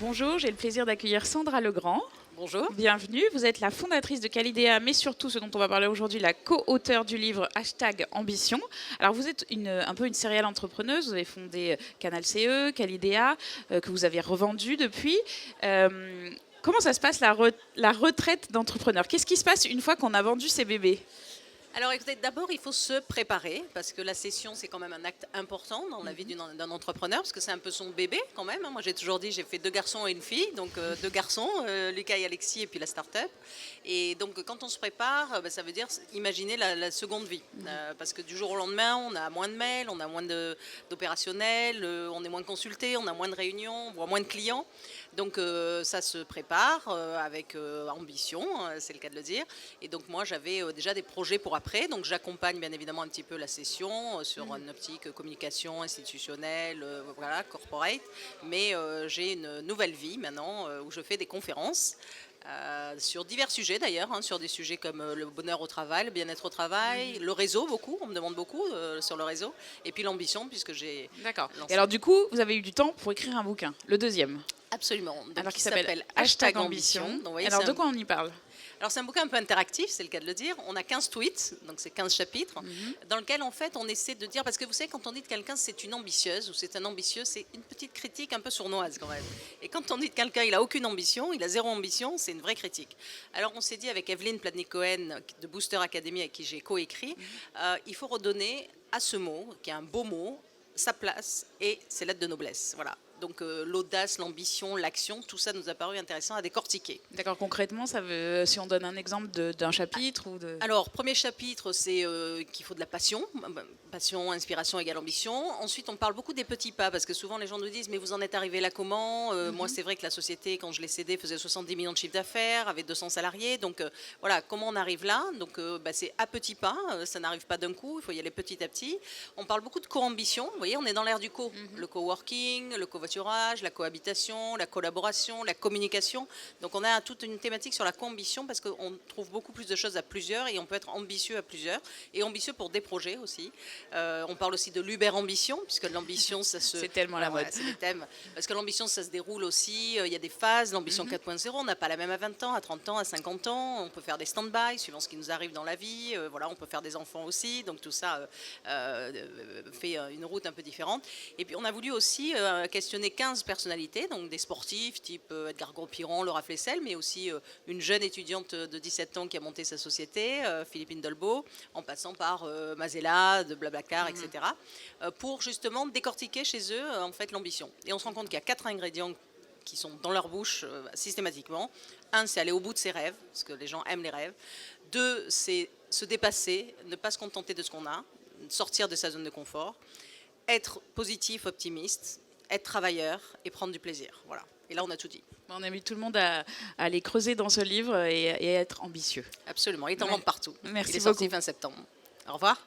Bonjour, j'ai le plaisir d'accueillir Sandra Legrand. Bonjour. Bienvenue, vous êtes la fondatrice de Calidea, mais surtout ce dont on va parler aujourd'hui, la co-auteure du livre #Ambition. Alors vous êtes un peu une serial entrepreneuse, vous avez fondé Canal CE, Calidea, que vous avez revendu depuis. Comment ça se passe la retraite d'entrepreneur? Qu'est-ce qui se passe une fois qu'on a vendu ses bébés? Alors écoutez, d'abord il faut se préparer parce que la cession c'est quand même un acte important dans la vie d'un entrepreneur parce que c'est un peu son bébé quand même. Moi j'ai toujours dit j'ai fait 2 garçons et une fille, donc 2 garçons, Lucas et Alexis et puis la start-up. Et donc quand on se prépare, ça veut dire imaginer la seconde vie parce que du jour au lendemain on a moins de mails, on a moins d'opérationnels, on est moins consulté, on a moins de réunions, on voit moins de clients. Donc ça se prépare avec ambition, c'est le cas de le dire. Et donc moi j'avais déjà des projets pour après. Donc j'accompagne bien évidemment un petit peu la session sur une optique communication institutionnelle, voilà, corporate. Mais j'ai une nouvelle vie maintenant où je fais des conférences. Sur divers sujets d'ailleurs, sur des sujets comme le bonheur au travail, le bien-être au travail, le réseau beaucoup, on me demande beaucoup sur le réseau, et puis l'ambition puisque j'ai D'accord. lancé. Et alors du coup, vous avez eu du temps pour écrire un bouquin, le deuxième. Absolument. Donc, Alors qui qui s'appelle #Ambition. Donc, vous voyez, Alors de quoi on y parle? Alors c'est un bouquin un peu interactif, c'est le cas de le dire. On a 15 tweets, donc c'est 15 chapitres, dans lequel en fait on essaie de dire, parce que vous savez quand on dit de quelqu'un c'est une ambitieuse ou c'est un ambitieux, c'est une petite critique un peu sournoise quand même. Et quand on dit de quelqu'un il a aucune ambition, il a zéro ambition, c'est une vraie critique. Alors on s'est dit avec Evelyne Platnik-Cohen de Booster Academy avec qui j'ai coécrit, il faut redonner à ce mot, qui est un beau mot, sa place et ses lettres de noblesse. Voilà. Donc l'audace, l'ambition, l'action, tout ça nous a paru intéressant à décortiquer. D'accord, concrètement, ça veut, si on donne un exemple d'un chapitre ou de... Alors, premier chapitre, c'est qu'il faut de la passion. Passion, inspiration égale ambition. Ensuite, on parle beaucoup des petits pas, parce que souvent les gens nous disent, mais vous en êtes arrivé là comment? Moi, c'est vrai que la société, quand je l'ai cédée, faisait 70 millions de chiffre d'affaires, avait 200 salariés. Donc voilà, comment on arrive là? Donc c'est à petits pas, ça n'arrive pas d'un coup, il faut y aller petit à petit. On parle beaucoup de co-ambition. Vous voyez, on est dans l'ère du co. Le coworking, le covoiturage, la cohabitation, la collaboration, la communication. Donc on a toute une thématique sur la co-ambition, parce qu'on trouve beaucoup plus de choses à plusieurs et on peut être ambitieux à plusieurs et ambitieux pour des projets aussi. On parle aussi de l'Uber-ambition, puisque l'ambition, ça se... C'est tellement la mode. C'est des thèmes. Parce que l'ambition, ça se déroule aussi, il y a des phases. L'ambition 4.0, on n'a pas la même à 20 ans, à 30 ans, à 50 ans. On peut faire des stand-by, suivant ce qui nous arrive dans la vie. Voilà, on peut faire des enfants aussi. Donc tout ça fait une route un peu différente. Et puis on a voulu aussi questionner 15 personnalités, donc des sportifs, type Edgar Gros-Piron, Laura Flessel, mais aussi une jeune étudiante de 17 ans qui a monté sa société, Philippine Dolbeau, en passant par Mazella, de Blablacar, etc. Pour justement décortiquer chez eux en fait l'ambition. Et on se rend compte qu'il y a 4 ingrédients qui sont dans leur bouche systématiquement. Un, c'est aller au bout de ses rêves, parce que les gens aiment les rêves. 2, c'est se dépasser, ne pas se contenter de ce qu'on a, sortir de sa zone de confort. Être positif, optimiste, être travailleur et prendre du plaisir. Voilà. Et là, on a tout dit. On invite tout le monde à aller creuser dans ce livre et à être ambitieux. Absolument. Il est en vente partout. Merci Il est sorti beaucoup. fin septembre. Au revoir.